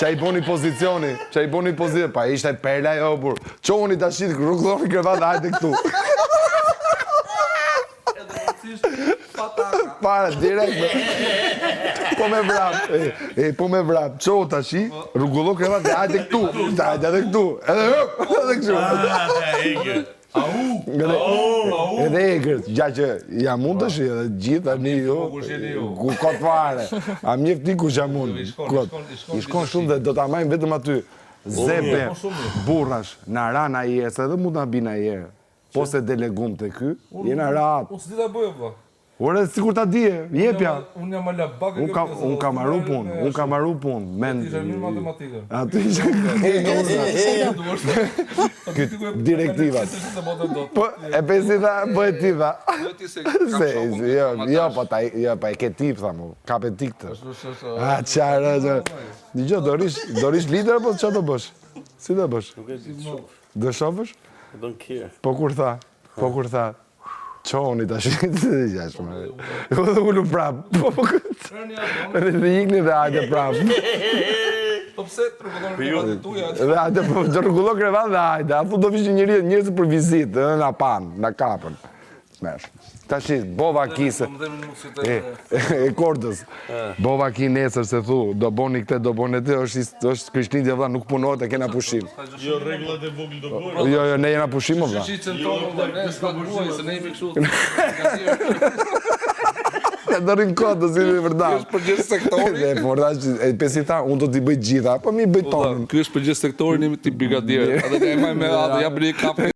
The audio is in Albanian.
Qa i boni pozicioni, pa ishte perla jo, bur. Qoni të ashit, rrugulloni krevat, hajde këtu. Para, direkt. Po me vrap, qo të ashi, rrugullo krevat, hajde këtu. Hajde këtu. Edhe kështu. Edhe egër, gja që jam mund të shi, edhe gjithë, një jo, ku kot fare. A mjefti ku që mund. I shkon shumë dhe do të amajnë vetëm aty. Zepe, burrash, në rana i erë, se edhe mund të bina i erë. Po se delegum të ky, jena ratë. Unë së dita bëjë, vla. Ore, sikur ta dije, jepja. Unë jam ala bakë kjo pjesë. Unë kam marru punë. Ti ishe mirë matematikë. Aty ishe direktivat. Po, e pesi tha, po e ti tha. Jo, pa e ke tip, tha mu, kap e tik të. A, qarë, Dijo, do rish lider, apo që do bësh? Si do bësh? Do shofësh? Po kur tha, qoni të ashtë të gjashme. Dhe ullu prap. Dhe ikni dhe hajde prap. Po pse të rrugullonë krevat e tuja? Dhe hajde të rrugullo krevat dhe hajde. A thu do vishë njërës për vizit, dhe në panë, në kapën. Smesh. Ta shi, bova kisë. E kordës. Bova ki nesër se thu, do boni këte, do boni të, është Krishtlindje vla, nuk punohet e kena pushim. Jo, reglat e vogël do bërë. Jo, ne jena pushim, vla. Shqit që në tonë, vla, ne s'ka muaj, se ne jemi kështu. E do rinë kodë, si në vërda. Ky është për gjithë sektorin. E porda, e pesi ta, unë do t'i bëjt gjitha, po mi bëjt tonën. Ky është për gjithë sektorin, jemi ti brigadier. Edhe ne e maj me adhe, ja bëri kapë.